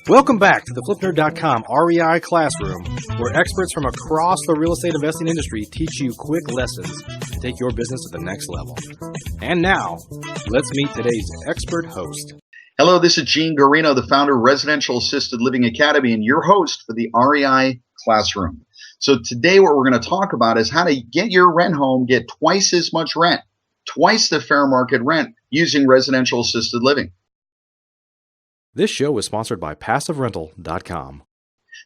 Welcome back to the FlipNerd.com REI Classroom, where experts from across the real estate investing industry teach you quick lessons to take your business to the next level. And now, let's meet today's expert host. Hello, this is Guarino, the founder of Residential Assisted Living Academy, and your host for the REI Classroom. So today what we're going to talk about is how to get your rent home, get twice as much rent, twice the fair market rent using residential assisted living. This show is sponsored by PassiveRental.com.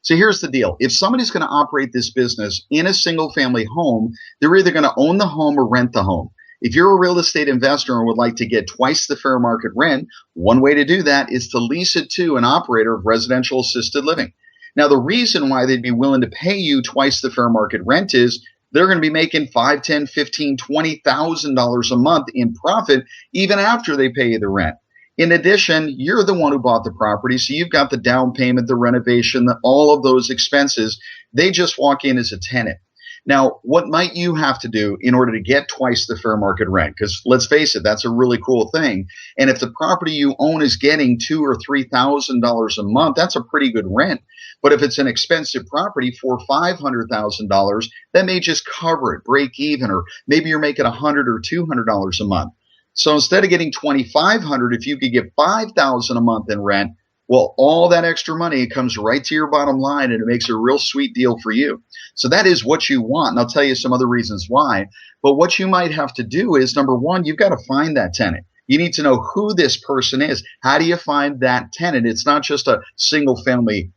So here's the deal. If somebody's going to operate this business in a single family home, they're either going to own the home or rent the home. If you're a real estate investor and would like to get twice the fair market rent, one way to do that is to lease it to an operator of residential assisted living. Now, the reason why they'd be willing to pay you twice the fair market rent is they're going to be making $5,000, $10,000, $15,000, $20,000 a month in profit even after they pay you the rent. In addition, you're the one who bought the property, so you've got the down payment, the renovation, all of those expenses. They just walk in as a tenant. Now, what might you have to do in order to get twice the fair market rent? Because let's face it, that's a really cool thing. And if the property you own is getting $2,000 or $3,000 a month, that's a pretty good rent. But if it's an expensive property for $500,000, that may just cover it, break even, or maybe you're making $100 or $200 a month. So instead of getting $2,500, if you could get $5,000 a month in rent, well, all that extra money comes right to your bottom line, and it makes a real sweet deal for you. So that is what you want, and I'll tell you some other reasons why. But what you might have to do is, number one, you've got to find that tenant. You need to know who this person is. How do you find that tenant? It's not just a single family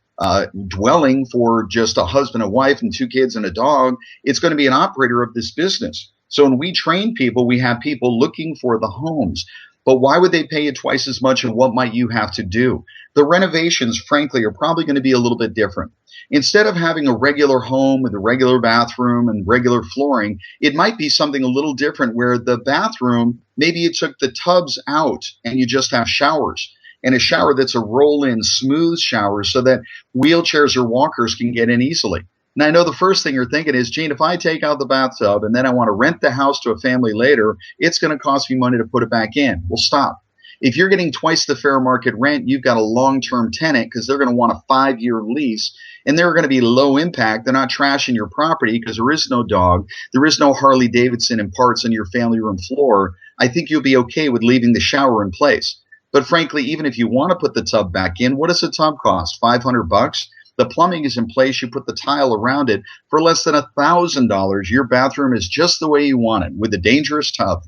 dwelling for just a husband and wife and 2 kids and a dog. It's going to be an operator of this business. So when we train people, we have people looking for the homes. But why would they pay you twice as much, and what might you have to do? The renovations, frankly, are probably going to be a little bit different. Instead of having a regular home with a regular bathroom and regular flooring, it might be something a little different where the bathroom, maybe you took the tubs out and you just have showers. And a shower that's a roll-in, smooth shower so that wheelchairs or walkers can get in easily. Now, I know the first thing you're thinking is, Gene, if I take out the bathtub and then I want to rent the house to a family later, it's going to cost me money to put it back in. Well, stop. If you're getting twice the fair market rent, you've got a long-term tenant because they're going to want a 5-year lease, and they're going to be low impact. They're not trashing your property because there is no dog. There is no Harley Davidson and parts on your family room floor. I think you'll be okay with leaving the shower in place. But frankly, even if you want to put the tub back in, what does the tub cost? $500? The plumbing is in place. You put the tile around it for less than $1,000. Your bathroom is just the way you want it, with a dangerous tub.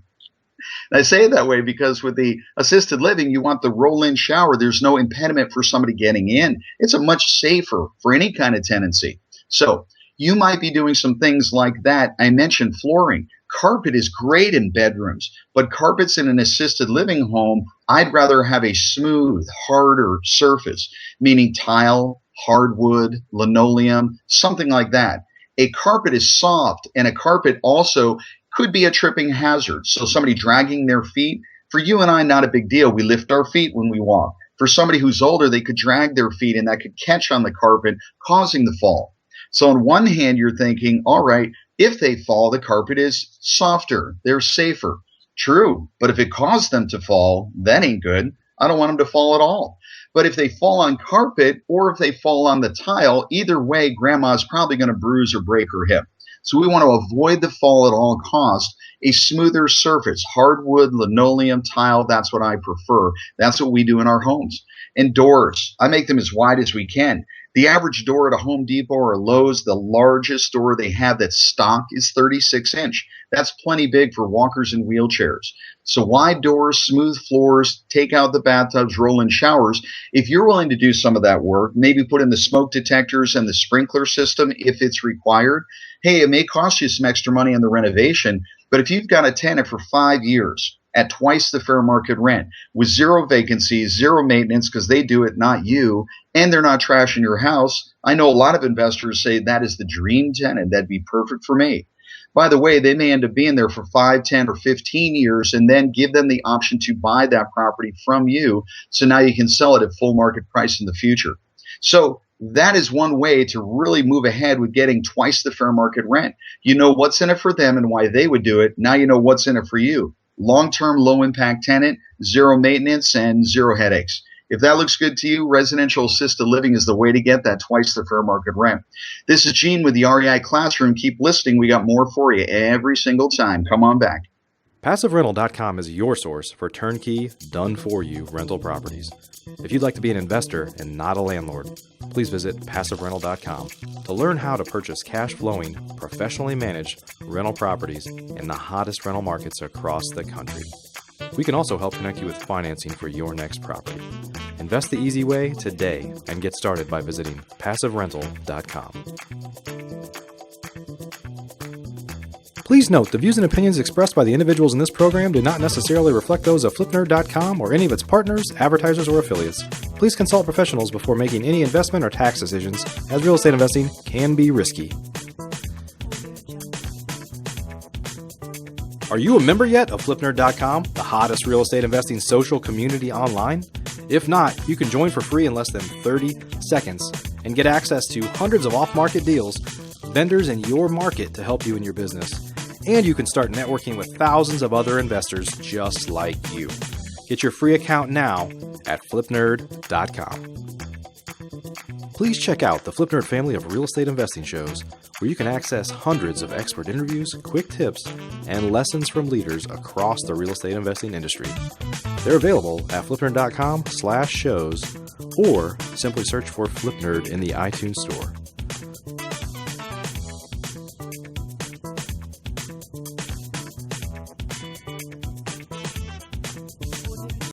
And I say it that way because with the assisted living, you want the roll-in shower. There's no impediment for somebody getting in. It's a much safer for any kind of tenancy. So you might be doing some things like that. I mentioned flooring. Carpet is great in bedrooms, but carpets in an assisted living home, I'd rather have a smooth, harder surface, meaning tile, hardwood, linoleum, something like that. A carpet is soft, and a carpet also could be a tripping hazard. So somebody dragging their feet, for you and I, not a big deal. We lift our feet when we walk. For somebody who's older, they could drag their feet, and that could catch on the carpet, causing the fall. So on one hand, you're thinking, all right, if they fall, the carpet is softer. They're safer. True, but if it caused them to fall, that ain't good. I don't want them to fall at all. But if they fall on carpet or if they fall on the tile, either way, grandma's probably going to bruise or break her hip. So we want to avoid the fall at all costs. A smoother surface, hardwood, linoleum, tile, that's what I prefer. That's what we do in our homes. And doors, I make them as wide as we can. The average door at a Home Depot or a Lowe's, the largest door they have that's stock is 36 inch. That's plenty big for walkers and wheelchairs. So wide doors, smooth floors, take out the bathtubs, roll in showers. If you're willing to do some of that work, maybe put in the smoke detectors and the sprinkler system if it's required. Hey, it may cost you some extra money on the renovation, but if you've got a tenant for 5 years at twice the fair market rent with 0 vacancies, 0 maintenance because they do it, not you, and they're not trashing your house, I know a lot of investors say that is the dream tenant. That'd be perfect for me. By the way, they may end up being there for 5, 10, or 15 years and then give them the option to buy that property from you. So now you can sell it at full market price in the future. So that is one way to really move ahead with getting twice the fair market rent. You know what's in it for them and why they would do it. Now you know what's in it for you. long-term, low-impact tenant, zero maintenance, and zero headaches. If that looks good to you, residential assisted living is the way to get that twice the fair market rent. This is Gene with the REI Classroom. Keep listening. We got more for you every single time. Come on back. PassiveRental.com is your source for turnkey, done-for-you rental properties. If you'd like to be an investor and not a landlord, please visit PassiveRental.com to learn how to purchase cash-flowing, professionally managed rental properties in the hottest rental markets across the country. We can also help connect you with financing for your next property. Invest the easy way today and get started by visiting PassiveRental.com. Please note, the views and opinions expressed by the individuals in this program do not necessarily reflect those of FlipNerd.com or any of its partners, advertisers, or affiliates. Please consult professionals before making any investment or tax decisions, as real estate investing can be risky. Are you a member yet of FlipNerd.com, the hottest real estate investing social community online? If not, you can join for free in less than 30 seconds and get access to hundreds of off-market deals, vendors in your market to help you in your business. And you can start networking with thousands of other investors just like you. Get your free account now at FlipNerd.com. Please check out the FlipNerd family of real estate investing shows, where you can access hundreds of expert interviews, quick tips, and lessons from leaders across the real estate investing industry. They're available at FlipNerd.com/shows, or simply search for FlipNerd in the iTunes Store.